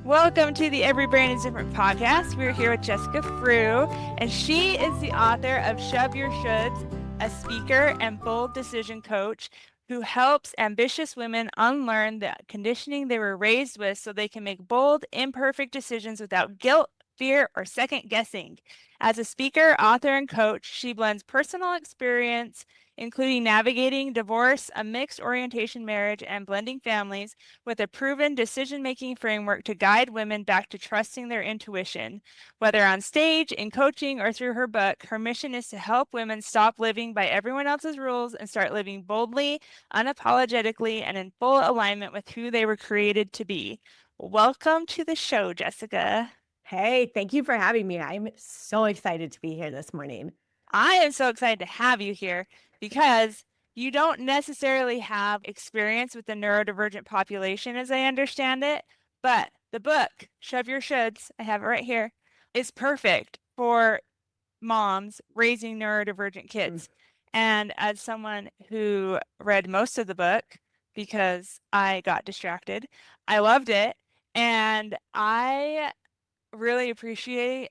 Welcome to the Every Brain is Different podcast. We're here with Jessica Frew, and she is the author of Shove Your Shoulds, a speaker and bold decision coach who helps ambitious women unlearn the conditioning they were raised with so they can make bold, imperfect decisions without guilt, fear, or second guessing. As a speaker, author, and coach, she blends personal experience, including navigating divorce, a mixed orientation marriage, and blending families, with a proven decision-making framework to guide women back to trusting their intuition. Whether on stage, in coaching, or through her book, her mission is to help women stop living by everyone else's rules and start living boldly, unapologetically, and in full alignment with who they were created to be. Welcome to the show, Jessica. Hey, thank you for having me. I'm so excited to be here this morning. I am so excited to have you here because you don't necessarily have experience with the neurodivergent population, as I understand it, but the book, Shove Your Shoulds, I have it right here, is perfect for moms raising neurodivergent kids. And as someone who read most of the book because I got distracted, I loved it. And I really appreciate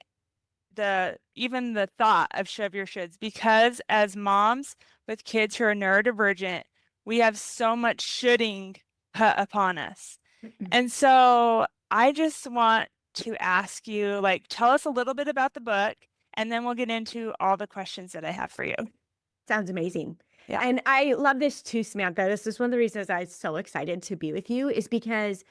even the thought of Shove Your Shoulds, because as moms with kids who are neurodivergent, we have so much shoulding put upon us. And so I just want to ask you, tell us a little bit about the book, and then we'll get into all the questions that I have for you. Sounds amazing. Yeah. And I love this too, Samantha. This is one of the reasons I'm so excited to be with you, is because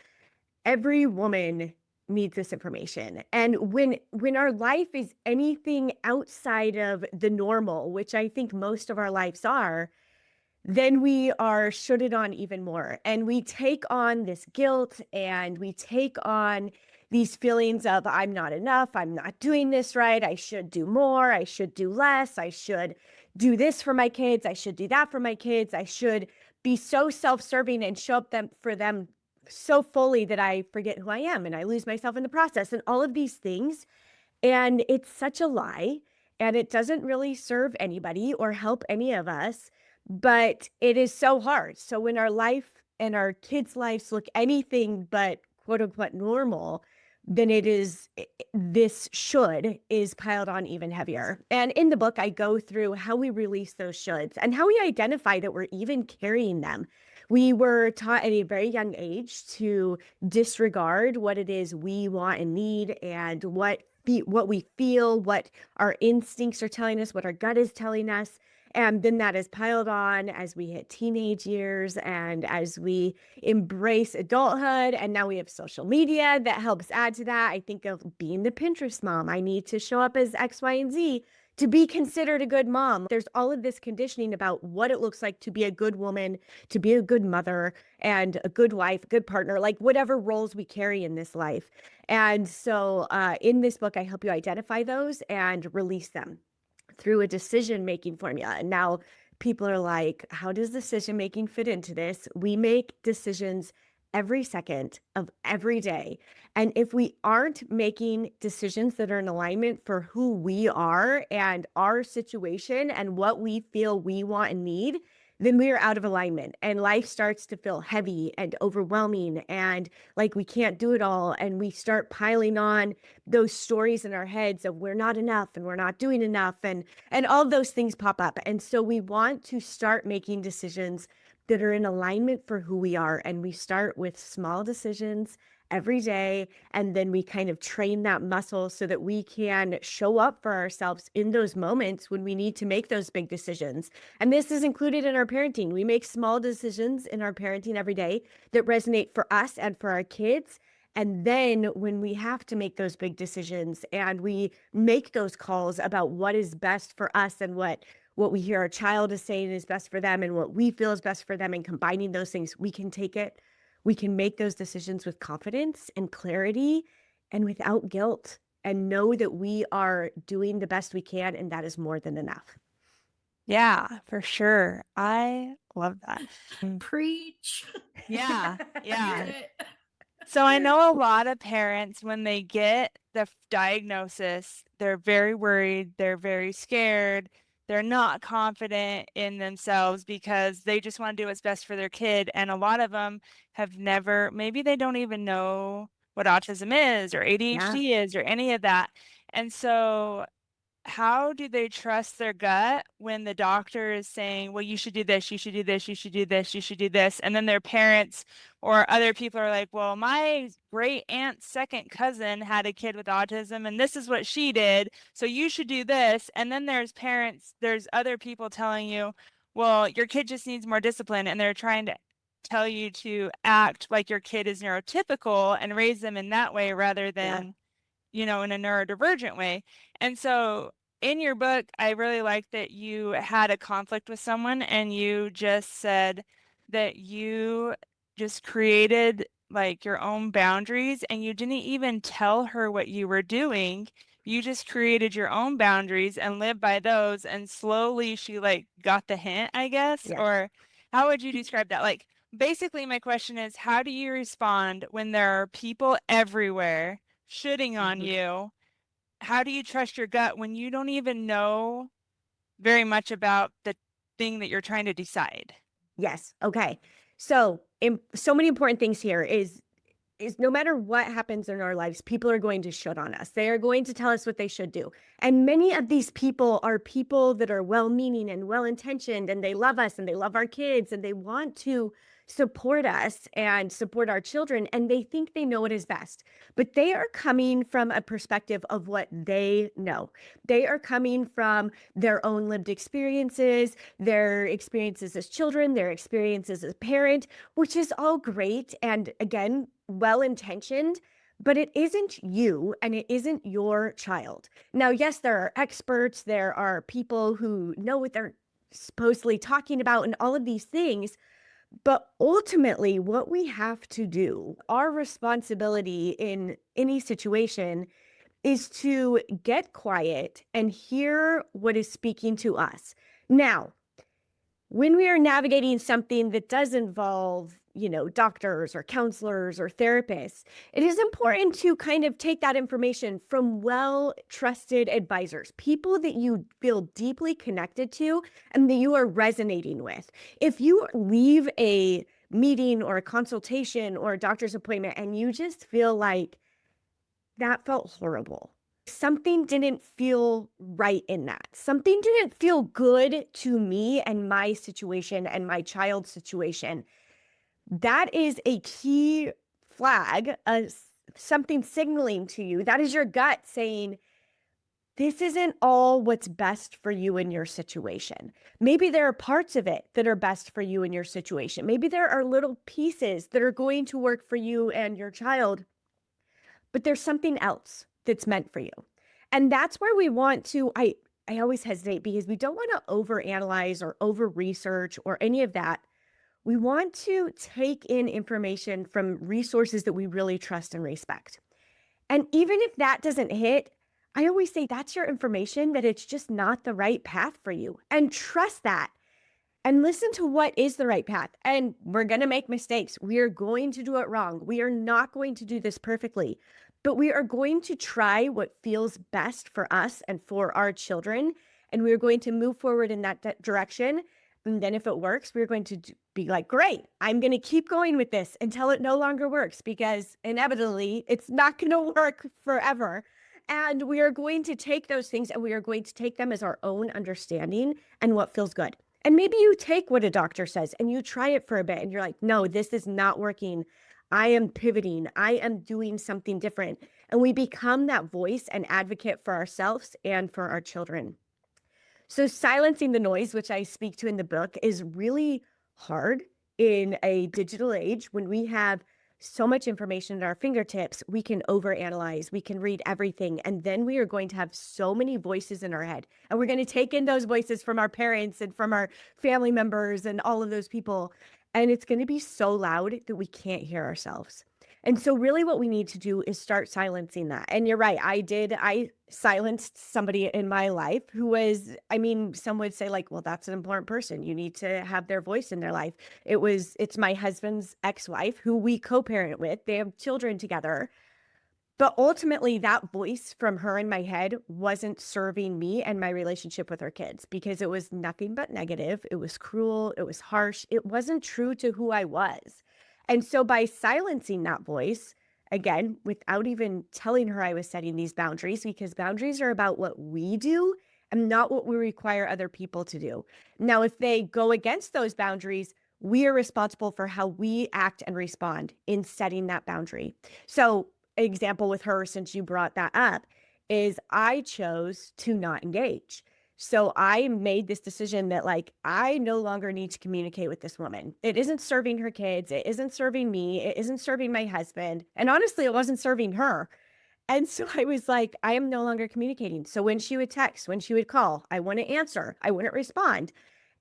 every woman needs this information. And when our life is anything outside of the normal, which I think most of our lives are, then we are shoulded on even more. And we take on this guilt and we take on these feelings of I'm not enough, I'm not doing this right, I should do more, I should do less, I should do this for my kids, I should do that for my kids, I should be so self-serving and show up for them so fully that I forget who I am and I lose myself in the process and all of these things. And it's such a lie, and it doesn't really serve anybody or help any of us, but it is so hard. So when our life and our kids' lives look anything but quote unquote normal, then this should is piled on even heavier. And in the book, I go through how we release those shoulds and how we identify that we're even carrying them. We were taught at a very young age to disregard what it is we want and need and what we feel, what our instincts are telling us, what our gut is telling us. And then that is piled on as we hit teenage years and as we embrace adulthood. And now we have social media that helps add to that. I think of being the Pinterest mom. I need to show up as X, Y, and Z to be considered a good mom. There's all of this conditioning about what it looks like to be a good woman, to be a good mother, and a good wife, a good partner, like whatever roles we carry in this life. And so in this book, I help you identify those and release them through a decision-making formula. And now people are like, how does decision-making fit into this? We make decisions every second of every day. And if we aren't making decisions that are in alignment for who we are and our situation and what we feel we want and need, then we are out of alignment and life starts to feel heavy and overwhelming and like we can't do it all. And we start piling on those stories in our heads of we're not enough and we're not doing enough and all those things pop up. And so we want to start making decisions that are in alignment for who we are. And we start with small decisions every day. And then we kind of train that muscle so that we can show up for ourselves in those moments when we need to make those big decisions. And this is included in our parenting. We make small decisions in our parenting every day that resonate for us and for our kids. And then when we have to make those big decisions and we make those calls about what is best for us and what we hear our child is saying is best for them and what we feel is best for them, and combining those things, we can take it. We can make those decisions with confidence and clarity and without guilt, and know that we are doing the best we can, and that is more than enough. Yeah, for sure. I love that. Preach. Yeah, yeah. Get it. So I know a lot of parents, when they get the diagnosis, they're very worried, they're very scared, they're not confident in themselves because they just want to do what's best for their kid. And a lot of them have never, maybe they don't even know what autism is or Yeah. ADHD is or any of that. And so how do they trust their gut when the doctor is saying, well, you should do this, you should do this, you should do this, you should do this. And then their parents or other people are like, well, my great aunt's second cousin had a kid with autism and this is what she did. So you should do this. And then there's other people telling you, well, your kid just needs more discipline. And they're trying to tell you to act like your kid is neurotypical and raise them in that way rather Yeah. than in a neurodivergent way. And so in your book, I really like that you had a conflict with someone and you just said that you just created like your own boundaries and you didn't even tell her what you were doing. You just created your own boundaries and lived by those. And slowly she like got the hint, I guess. Yes. Or how would you describe that? Like, basically, my question is, how do you respond when there are people everywhere shitting on Mhm. you? How do you trust your gut when you don't even know very much about the thing that you're trying to decide? Yes. Okay. So, so many important things here is no matter what happens in our lives, people are going to shit on us. They are going to tell us what they should do. And many of these people are people that are well meaning and well intentioned, and they love us and they love our kids and they want to support us and support our children. And they think they know what is best, but they are coming from a perspective of what they know. They are coming from their own lived experiences, their experiences as children, their experiences as parent, which is all great. And again, well intentioned, but it isn't you and it isn't your child. Now, yes, there are experts, there are people who know what they're supposedly talking about and all of these things. But ultimately, what we have to do, our responsibility in any situation, is to get quiet and hear what is speaking to us. Now, when we are navigating something that does involve, doctors or counselors or therapists, it is important to kind of take that information from well trusted advisors, people that you feel deeply connected to and that you are resonating with. If you leave a meeting or a consultation or a doctor's appointment and you just feel like that felt horrible, something didn't feel right in that. Something didn't feel good to me and my situation and my child's situation. That is a key flag, something signaling to you. That is your gut saying, this isn't all what's best for you in your situation. Maybe there are parts of it that are best for you in your situation. Maybe there are little pieces that are going to work for you and your child, but there's something else that's meant for you. And that's where we want to, I always hesitate because we don't want to overanalyze or over research or any of that. We want to take in information from resources that we really trust and respect. And even if that doesn't hit, I always say that's your information, that it's just not the right path for you. And trust that and listen to what is the right path. And we're going to make mistakes. We are going to do it wrong. We are not going to do this perfectly, but we are going to try what feels best for us and for our children. And we are going to move forward in that direction. And then if it works, we're going to be like, great, I'm going to keep going with this until it no longer works, because inevitably it's not going to work forever. And we are going to take those things and we are going to take them as our own understanding and what feels good. And maybe you take what a doctor says and you try it for a bit and you're like, no, this is not working. I am pivoting. I am doing something different. And we become that voice and advocate for ourselves and for our children. So silencing the noise, which I speak to in the book, is really hard in a digital age when we have so much information at our fingertips. We can overanalyze, we can read everything, and then we are going to have so many voices in our head. And we're going to take in those voices from our parents and from our family members and all of those people. And it's going to be so loud that we can't hear ourselves. And so really what we need to do is start silencing that. And you're right. I silenced somebody in my life who was, some would say like, well, that's an important person. You need to have their voice in their life. It's my husband's ex-wife who we co-parent with. They have children together. But ultimately that voice from her in my head wasn't serving me and my relationship with our kids, because it was nothing but negative. It was cruel. It was harsh. It wasn't true to who I was. And so by silencing that voice again, without even telling her I was setting these boundaries, because boundaries are about what we do and not what we require other people to do. Now, if they go against those boundaries, we are responsible for how we act and respond in setting that boundary. So, example with her, since you brought that up, is I chose to not engage. So I made this decision that like I no longer need to communicate with this woman. It isn't serving her kids, it isn't serving me, it isn't serving my husband, and honestly, it wasn't serving her. And so I was like, I am no longer communicating. So when she would text, when she would call, I wouldn't answer, I wouldn't respond.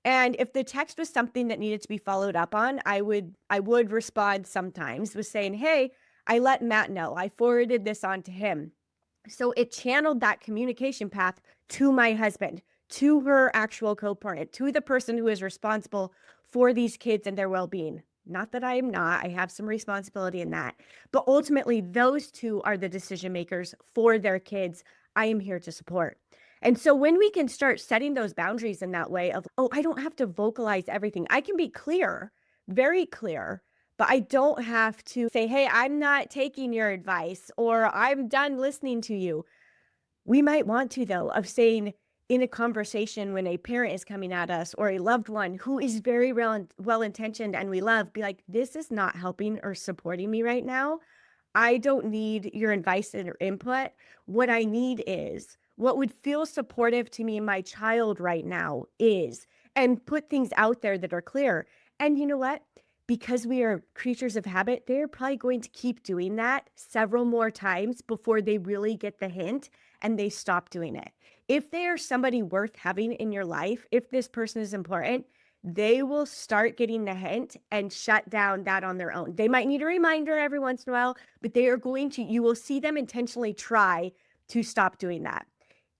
And if the text was something that needed to be followed up on, I would respond sometimes with saying, "Hey, I let Matt know. I forwarded this on to him." So it channeled that communication path to my husband, to her actual co-parent, to the person who is responsible for these kids and their well-being. Not that I am not, I have some responsibility in that. But ultimately, those two are the decision makers for their kids. I am here to support. And so when we can start setting those boundaries in that way of, oh, I don't have to vocalize everything. I can be clear, very clear, but I don't have to say, hey, I'm not taking your advice or I'm done listening to you. We might want to, though, of saying in a conversation when a parent is coming at us or a loved one who is very well intentioned and we love, be like, this is not helping or supporting me right now. I don't need your advice or input. What I need is what would feel supportive to me and my child right now is, and put things out there that are clear. And you know what? Because we are creatures of habit, they're probably going to keep doing that several more times before they really get the hint and they stop doing it. If they are somebody worth having in your life, if this person is important, they will start getting the hint and shut down that on their own. They might need a reminder every once in a while, but they are going to, you will see them intentionally try to stop doing that.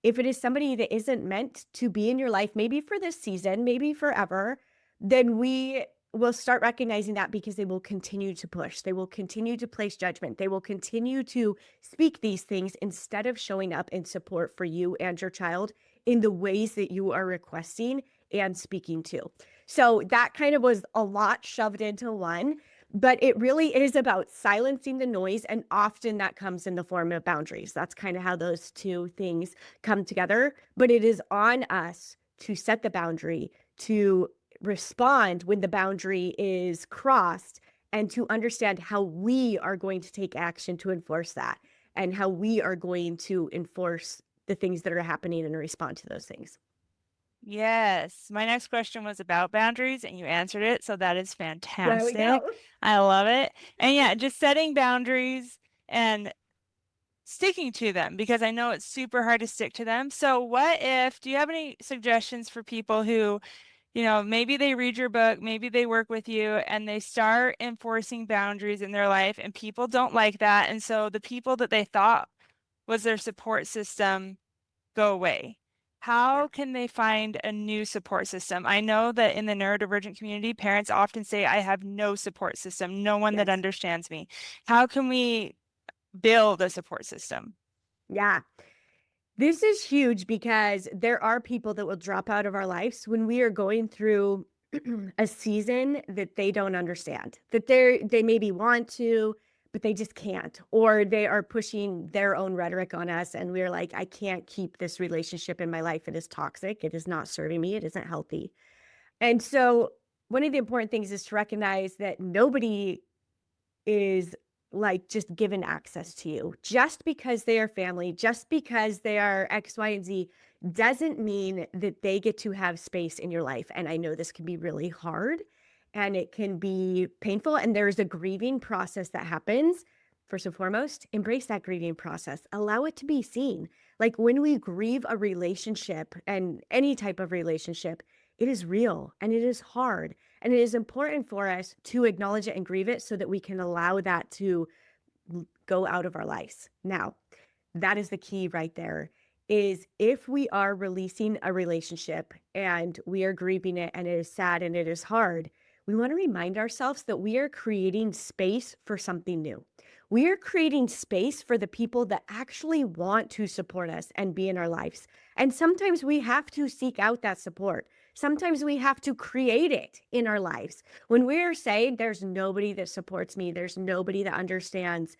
If it is somebody that isn't meant to be in your life, maybe for this season, maybe forever, then we will start recognizing that because they will continue to push. They will continue to place judgment. They will continue to speak these things instead of showing up in support for you and your child in the ways that you are requesting and speaking to. So that kind of was a lot shoved into one, but it really is about silencing the noise. And often that comes in the form of boundaries. That's kind of how those two things come together. But it is on us to set the boundary, to respond when the boundary is crossed, and to understand how we are going to take action to enforce that and how we are going to enforce the things that are happening and respond to those things. Yes. My next question was about boundaries and you answered it. So that is There we fantastic. go. I love it. And yeah, just setting boundaries and sticking to them because I know it's super hard to stick to them. So do you have any suggestions for people who, maybe they read your book, maybe they work with you and they start enforcing boundaries in their life and people don't like that. And so the people that they thought was their support system go away. Yeah. How can they find a new support system? I know that in the neurodivergent community, parents often say, I have no support system, no one that Yes. understands me. How can we build a support system? Yeah. This is huge because there are people that will drop out of our lives when we are going through a season that they don't understand, that they maybe want to, but they just can't, or they are pushing their own rhetoric on us. And we're like, I can't keep this relationship in my life. It is toxic. It is not serving me. It isn't healthy. And so one of the important things is to recognize that nobody is like just given access to you. Just because they are family, just because they are X, Y, and Z doesn't mean that they get to have space in your life. And I know this can be really hard and it can be painful. And there's a grieving process that happens. First and foremost, embrace that grieving process. Allow it to be seen. Like when we grieve a relationship and any type of relationship, it is real and it is hard. And it is important for us to acknowledge it and grieve it so that we can allow that to go out of our lives. Now, that is the key right there, is if we are releasing a relationship and we are grieving it and it is sad and it is hard, we want to remind ourselves that we are creating space for something new. We are creating space for the people that actually want to support us and be in our lives. And sometimes we have to seek out that support. Sometimes we have to create it in our lives. When we're saying there's nobody that supports me, there's nobody that understands,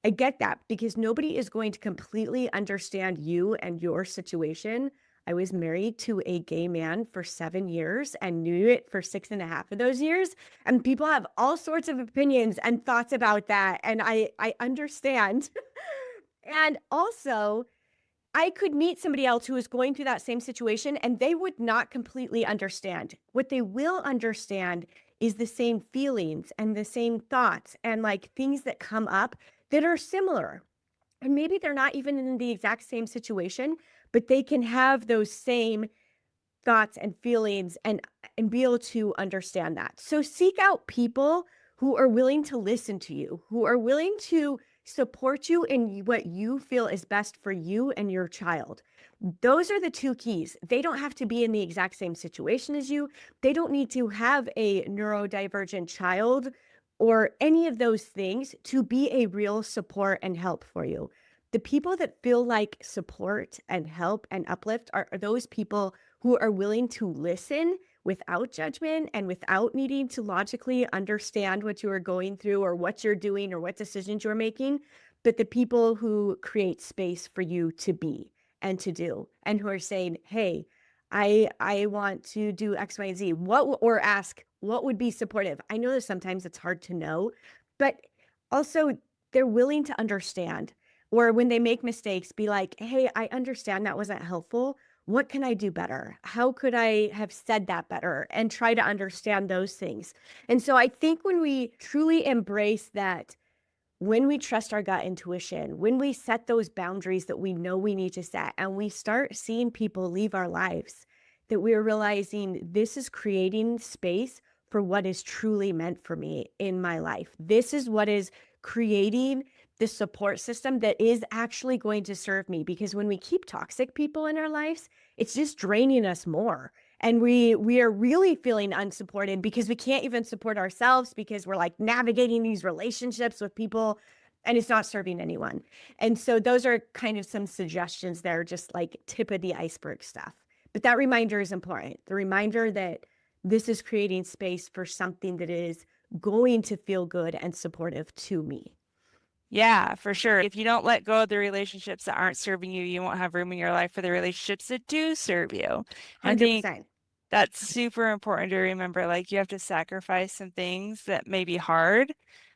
I get that because nobody is going to completely understand you and your situation. I was married to a gay man for 7 years and knew it for 6.5 of those years. And people have all sorts of opinions and thoughts about that. And I understand. And also, I could meet somebody else who is going through that same situation and they would not completely understand. What they will understand is the same feelings and the same thoughts and like things that come up that are similar. And maybe they're not even in the exact same situation, but they can have those same thoughts and feelings and be able to understand that. So seek out people who are willing to listen to you, who are willing to support you in what you feel is best for you and your child. Those are the two keys. They don't have to be in the exact same situation as you. They don't need to have a neurodivergent child or any of those things to be a real support and help for you. The people that feel like support and help and uplift are those people who are willing to listen without judgment and without needing to logically understand what you are going through or what you're doing or what decisions you're making, but the people who create space for you to be and to do and who are saying, hey, I want to do X, Y, and Z. Or ask what would be supportive. I know that sometimes it's hard to know, but also they're willing to understand. Or when they make mistakes, be like, hey, I understand that wasn't helpful. What can I do better? How could I have said that better? And try to understand those things. And so I think when we truly embrace that, when we trust our gut intuition, when we set those boundaries that we know we need to set, and we start seeing people leave our lives, that we're realizing this is creating space for what is truly meant for me in my life. This is what is creating the support system that is actually going to serve me. Because when we keep toxic people in our lives, it's just draining us more. And we are really feeling unsupported because we can't even support ourselves because we're like navigating these relationships with people and it's not serving anyone. And so those are kind of some suggestions there, just like tip of the iceberg stuff. But that reminder is important. The reminder that this is creating space for something that is going to feel good and supportive to me. Yeah, for sure. If you don't let go of the relationships that aren't serving you, you won't have room in your life for the relationships that do serve you. I think 100%. that's super important to remember. Like you have to sacrifice some things that may be hard.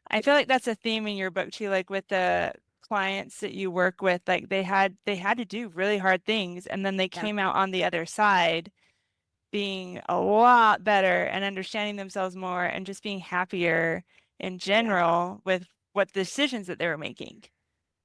I feel like that's a theme in your book too, like with the clients that you work with, like they had to do really hard things and then they Yeah. came out on the other side being a lot better and understanding themselves more and just being happier in Yeah. general with what decisions that they were making.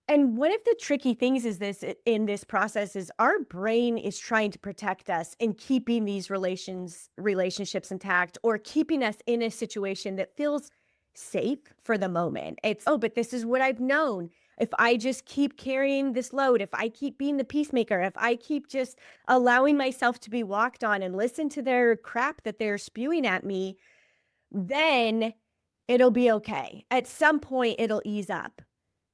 And one of the tricky things is this in this process is our brain is trying to protect us in keeping these relationships intact or keeping us in a situation that feels safe for the moment. It's, oh, but this is what I've known. If I just keep carrying this load, if I keep being the peacemaker, if I keep just allowing myself to be walked on and listen to their crap that they're spewing at me, then it'll be okay. At some point, it'll ease up.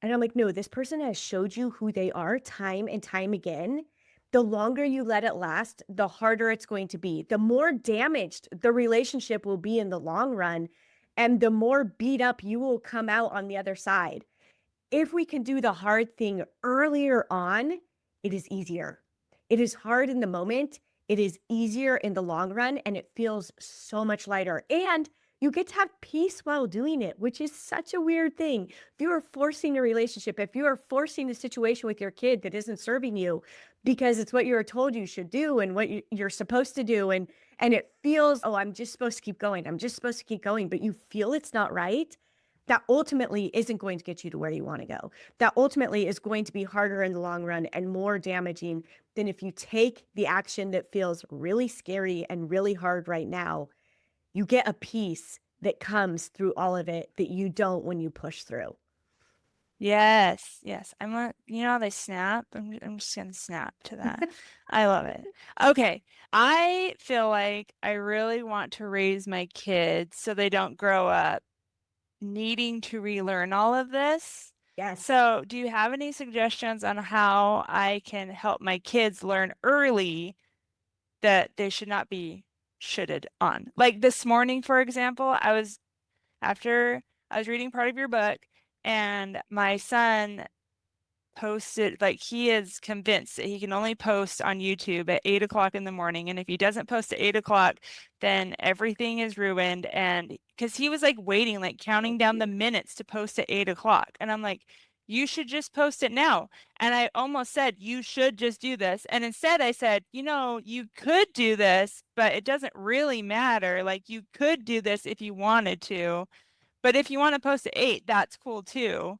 And I'm like, no, this person has showed you who they are time and time again. The longer you let it last, the harder it's going to be. The more damaged the relationship will be in the long run, and the more beat up you will come out on the other side. If we can do the hard thing earlier on, it is easier. It is hard in the moment. It is easier in the long run, and it feels so much lighter. And you get to have peace while doing it, which is such a weird thing. If you are forcing a relationship, if you are forcing a situation with your kid that isn't serving you because it's what you were told you should do and what you're supposed to do, and it feels, oh, I'm just supposed to keep going. I'm just supposed to keep going, but you feel it's not right, that ultimately isn't going to get you to where you want to go. That ultimately is going to be harder in the long run and more damaging than if you take the action that feels really scary and really hard right now. You get a peace that comes through all of it that you don't when you push through. Yes, yes. You know how they snap? I'm just gonna snap to that. I love it. Okay. I feel like I really want to raise my kids so they don't grow up needing to relearn all of this. Yes. So, do you have any suggestions on how I can help my kids learn early that they should not be shitted on? Like this morning, for example, after I was reading part of your book and my son posted, like, he is convinced that he can only post on YouTube at 8 o'clock in the morning. And if he doesn't post at 8 o'clock, then everything is ruined. And because he was like waiting, like counting down the minutes to post at 8 o'clock. And I'm like, you should just post it now. And I almost said, you should just do this. And instead I said, you could do this, but it doesn't really matter. Like, you could do this if you wanted to. But if you want to post at 8, that's cool too.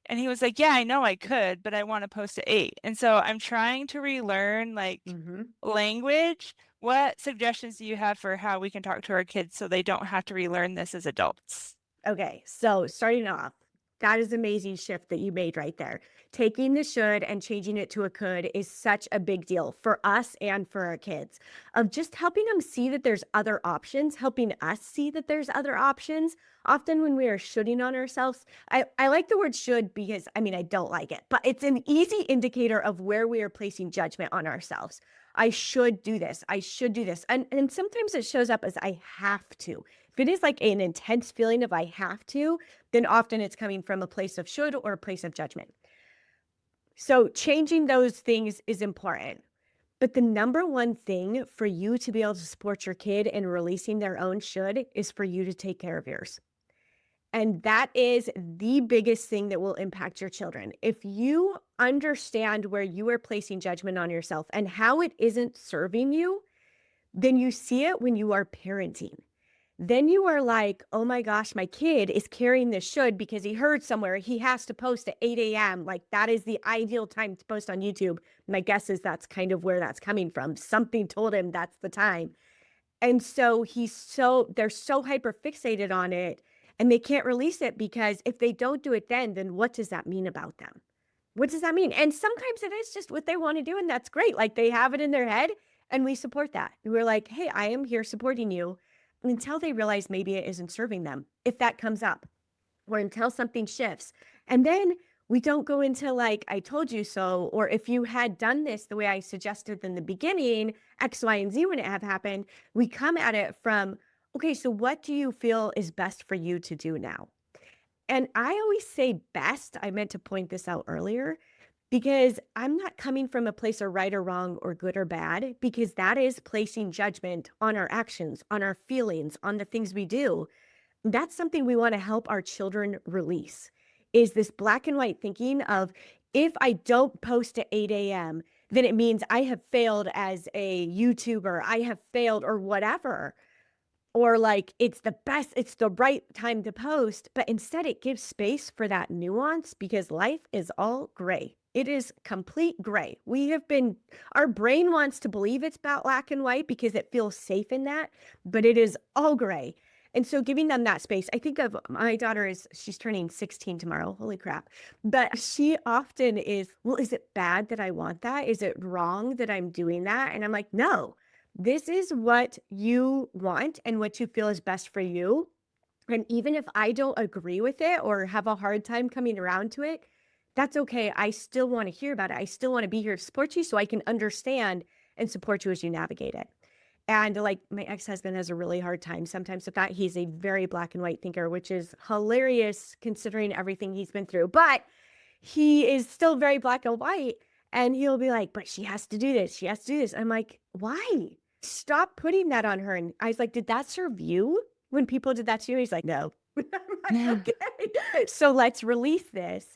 And he was like, yeah, I know I could, but I want to post at 8. And so I'm trying to relearn like Mm-hmm. language. What suggestions do you have for how we can talk to our kids so they don't have to relearn this as adults? Okay, so starting off, that is an amazing shift that you made right there. Taking the should and changing it to a could is such a big deal for us and for our kids. Of just helping them see that there's other options, helping us see that there's other options. Often when we are shoulding on ourselves, I like the word should because I don't like it, but it's an easy indicator of where we are placing judgment on ourselves. I should do this. I should do this. And sometimes it shows up as I have to. If it is like an intense feeling of I have to, then often it's coming from a place of should or a place of judgment. So changing those things is important. But the number one thing for you to be able to support your kid in releasing their own should is for you to take care of yours. And that is the biggest thing that will impact your children. If you understand where you are placing judgment on yourself and how it isn't serving you, then you see it when you are parenting. Then you are like, oh my gosh, my kid is carrying this should because he heard somewhere he has to post at 8 a.m. Like that is the ideal time to post on YouTube. My guess is that's kind of where that's coming from. Something told him that's the time. And so they're so hyper fixated on it and they can't release it because if they don't do it then what does that mean about them? What does that mean? And sometimes it is just what they want to do. And that's great. Like they have it in their head and we support that. We're like, hey, I am here supporting you until they realize maybe it isn't serving them. If that comes up or until something shifts. And then we don't go into like, I told you so, or if you had done this the way I suggested in the beginning, X, Y, and Z when it have happened, we come at it from, okay, so what do you feel is best for you to do now? And I always say best. I meant to point this out earlier because I'm not coming from a place of right or wrong or good or bad, because that is placing judgment on our actions, on our feelings, on the things we do. That's something we want to help our children release is this black and white thinking of if I don't post at 8 a.m., then it means I have failed as a YouTuber, I have failed or whatever. Or like it's the right time to post, but instead it gives space for that nuance because life is all gray. It is complete gray. Our brain wants to believe it's about black and white because it feels safe in that, but it is all gray. And so giving them that space, I think of my daughter she's turning 16 tomorrow. Holy crap. But she often is, well, is it bad that I want that? Is it wrong that I'm doing that? And I'm like, no. This is what you want and what you feel is best for you. And even if I don't agree with it or have a hard time coming around to it, that's okay. I still want to hear about it. I still want to be here to support you so I can understand and support you as you navigate it. And like my ex-husband has a really hard time sometimes with that. He's a very black and white thinker, which is hilarious considering everything he's been through. But he is still very black and white. And he'll be like, but she has to do this. She has to do this. I'm like, why? Stop putting that on her. And I was like, did that serve you when people did that to you? He's like, no. I'm like, okay. So let's release this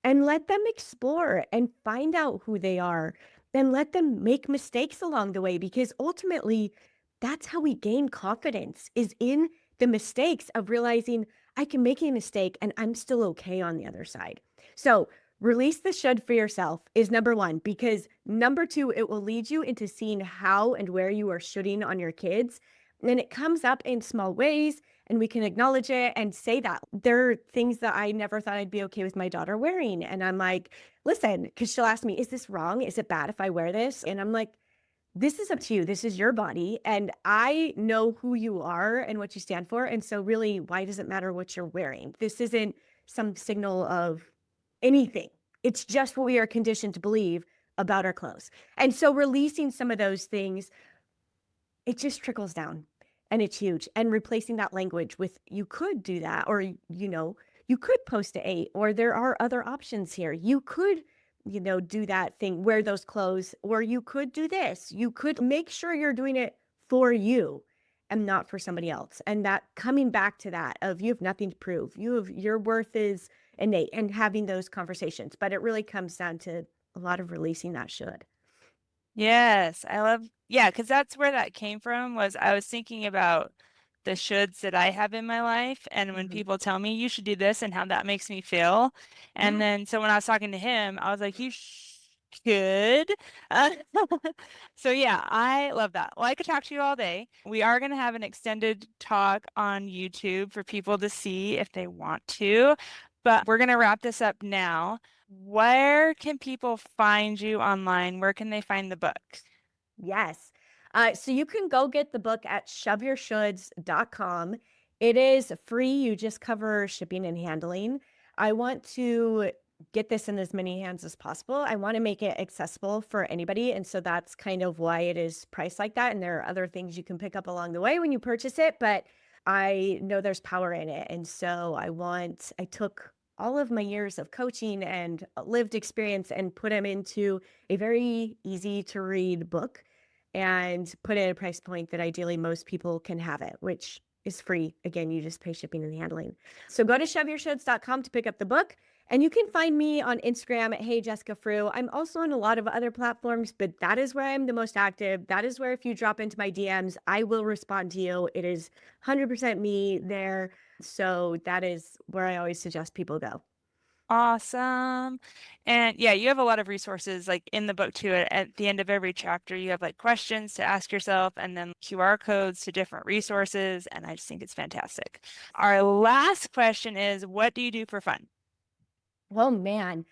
and let them explore and find out who they are and let them make mistakes along the way, because ultimately that's how we gain confidence is in the mistakes of realizing I can make a mistake and I'm still okay on the other side. So release the should for yourself is number one, because number two, it will lead you into seeing how and where you are shoulding on your kids. And it comes up in small ways and we can acknowledge it and say that. There are things that I never thought I'd be okay with my daughter wearing. And I'm like, listen, because she'll ask me, is this wrong? Is it bad if I wear this? And I'm like, this is up to you. This is your body. And I know who you are and what you stand for. And so really, why does it matter what you're wearing? This isn't some signal of anything. It's just what we are conditioned to believe about our clothes. And so releasing some of those things, it just trickles down and it's huge. And replacing that language with, you could do that, or, you could post to 8, or there are other options here. You could, do that thing, wear those clothes, or you could do this. You could make sure you're doing it for you and not for somebody else. And that coming back to that of you have nothing to prove. Your worth is innate, and having those conversations. But it really comes down to a lot of releasing that should. Yes, I love, yeah, because that's where that came from was I was thinking about the shoulds that I have in my life and when Mhm. people tell me you should do this and how that makes me feel. And Yeah. then so when I was talking to him, I was like, you should. Uh, so yeah, I love that. Well, I could talk to you all day. We are going to have an extended talk on YouTube for people to see if they want to, but we're going to wrap this up now. Where can people find you online? Where can they find the book? Yes. So you can go get the book at shoveyourshoulds.com. It is free. You just cover shipping and handling. I want to get this in as many hands as possible. I want to make it accessible for anybody. And so that's kind of why it is priced like that. And there are other things you can pick up along the way when you purchase it, but I know there's power in it. And so I took all of my years of coaching and lived experience and put them into a very easy to read book and put it at a price point that ideally most people can have it, which is free. Again, you just pay shipping and handling. So go to shoveyourshoulds.com to pick up the book. And you can find me on Instagram at Hey Jessica Frew. I'm also on a lot of other platforms, but that is where I'm the most active. That is where if you drop into my DMs, I will respond to you. It is 100% me there. So that is where I always suggest people go. Awesome. And yeah, you have a lot of resources like in the book too. At the end of every chapter, you have like questions to ask yourself and then QR codes to different resources. And I just think it's fantastic. Our last question is, what do you do for fun? Oh man.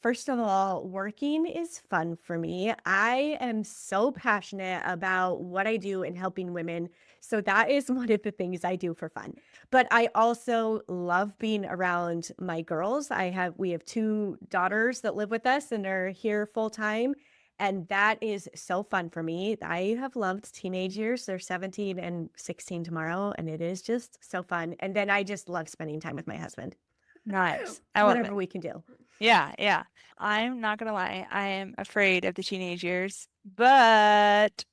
First of all, working is fun for me. I am so passionate about what I do in helping women. So that is one of the things I do for fun. But I also love being around my girls. We have 2 daughters that live with us and are here full time. And that is so fun for me. I have loved teenage years. They're 17 and 16 tomorrow, and it is just so fun. And then I just love spending time with my husband. Nice. I love it. Whatever we can do. Yeah, yeah. I'm not gonna lie, I am afraid of the teenage years, but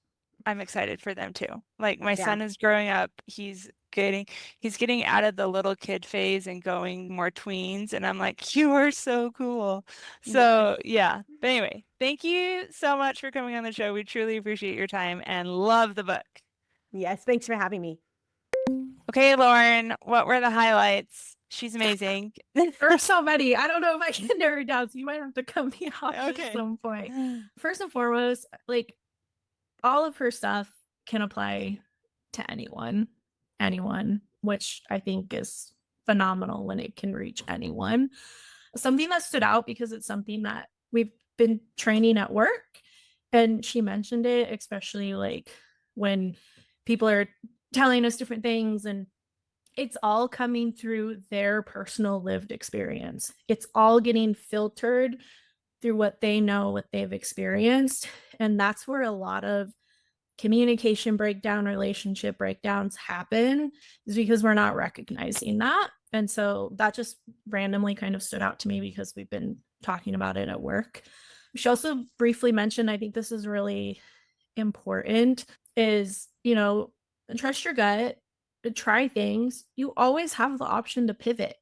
I'm excited for them too. Like my Yeah. son is growing up, he's getting out of the little kid phase and going more tweens, and I'm like, you are so cool. Yes. So yeah. But anyway, thank you so much for coming on the show. We truly appreciate your time and love the book. Yes. Thanks for having me. Okay, Lauren, what were the highlights? She's amazing. There are so many. I don't know if I can narrow it down, so you might have to cut me off Okay. at some point. First and foremost, like all of her stuff can apply to anyone, which I think is phenomenal when it can reach anyone. Something that stood out because it's something that we've been training at work, and she mentioned it, especially like when people are telling us different things, and it's all coming through their personal lived experience. It's all getting filtered through what they know, what they've experienced. And that's where a lot of communication breakdown, relationship breakdowns happen, is because we're not recognizing that. And so that just randomly kind of stood out to me because we've been talking about it at work. She also briefly mentioned, I think this is really important, is, trust your gut, try things. You always have the option to pivot.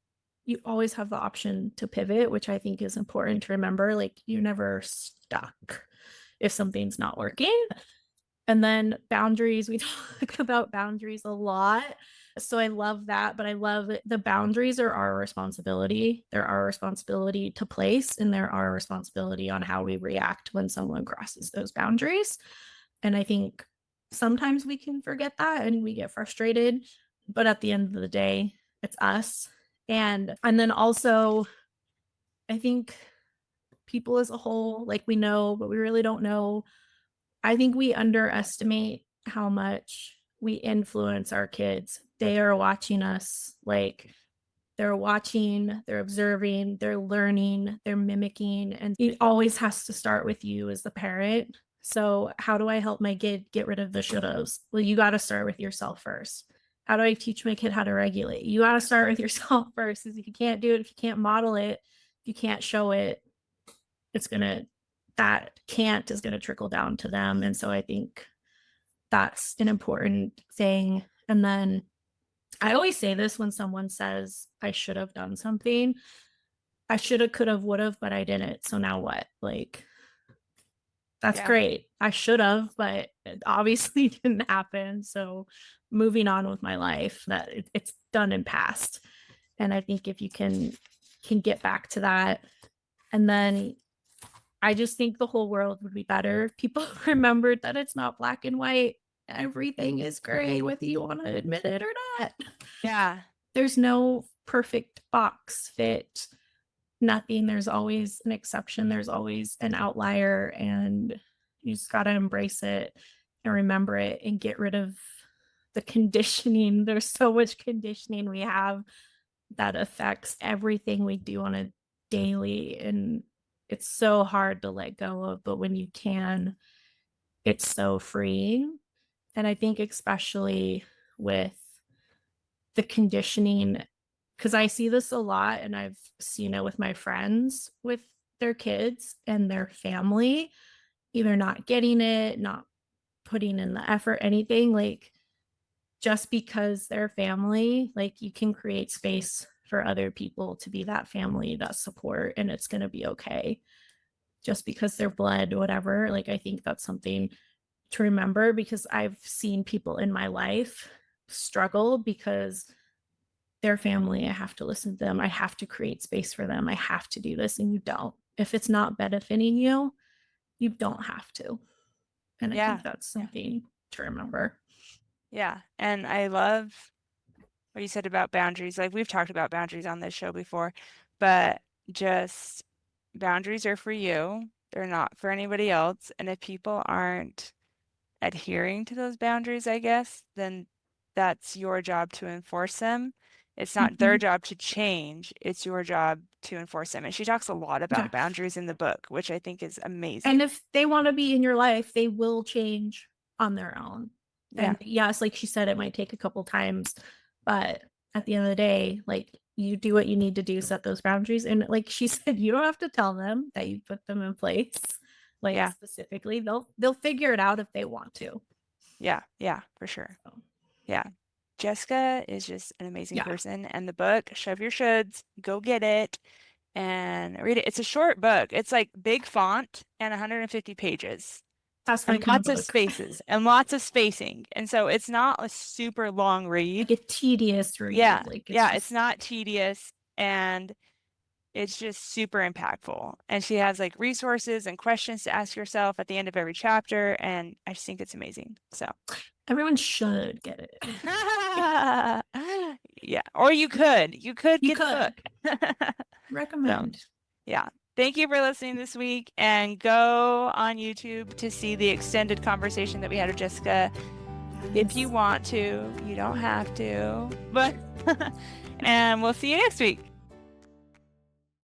You always have the option to pivot, which I think is important to remember. Like, you're never stuck if something's not working. And then boundaries, we talk about boundaries a lot. So I love that, but I love the boundaries are our responsibility. They're our responsibility to place, and they're our responsibility on how we react when someone crosses those boundaries. And I think sometimes we can forget that and we get frustrated, but at the end of the day, it's us. And then also, I think people as a whole, like, we know, but we really don't know. I think we underestimate how much we influence our kids. They are watching us, like, they're watching, they're observing, they're learning, they're mimicking, and it always has to start with you as the parent. So how do I help my kid get rid of the shouldas? Well, you got to start with yourself first. How do I teach my kid how to regulate? You got to start with yourself first. If you can't do it, if you can't model it, if you can't show it, that can't is going to trickle down to them. And so I think that's an important thing. And then I always say this when someone says, I should have done something. I should have, could have, would have, but I didn't. So now what? Like, that's great. I should have, but it obviously didn't happen. So moving on with my life, that it's done and past. And I think if you can get back to that, and then I just think the whole world would be better if people remembered that it's not black and white. Everything is gray, whether you want to admit it or not. Yeah. There's no perfect box fit. Nothing. There's always an exception. There's always an outlier, and you just got to embrace it and remember it and get rid of the conditioning. There's so much conditioning we have that affects everything we do on a daily, and it's so hard to let go of, but when you can, it's so freeing. And I think especially with the conditioning, because I see this a lot, and I've seen it with my friends with their kids and their family, either not getting it, not putting in the effort, anything. Like, just because they're family, like, you can create space for other people to be that family, that support, and it's going to be okay. Just because they're blood, whatever. Like, I think that's something to remember, because I've seen people in my life struggle because their family, I have to listen to them. I have to create space for them. I have to do this. And you don't. If it's not benefiting you, you don't have to. And I think that's something to remember. Yeah. And I love what you said about boundaries. Like, we've talked about boundaries on this show before, but just boundaries are for you. They're not for anybody else. And if people aren't adhering to those boundaries, I guess, then that's your job to enforce them. It's not their job to change. It's your job to enforce them. And she talks a lot about boundaries in the book, which I think is amazing. And if they want to be in your life, they will change on their own. Yeah. And yes, like she said, it might take a couple times, but at the end of the day, like, you do what you need to do, set those boundaries. And like she said, you don't have to tell them that you put them in place. Like, specifically, they'll figure it out if they want to. Yeah, for sure. So. Yeah. Jessica is just an amazing person. And the book, Shove Your Shoulds, go get it and read it. It's a short book. It's like big font and 150 pages. That's my lots of spaces and lots of spacing. And so it's not a super long read. Like a tedious read. Yeah. Like, it's not tedious, and it's just super impactful. And she has like resources and questions to ask yourself at the end of every chapter. And I just think it's amazing. So everyone should get it. Yeah. Or you could get the book. Recommend. So, yeah. Thank you for listening this week, and go on YouTube to see the extended conversation that we had with Jessica. If you want to, you don't have to, but and we'll see you next week.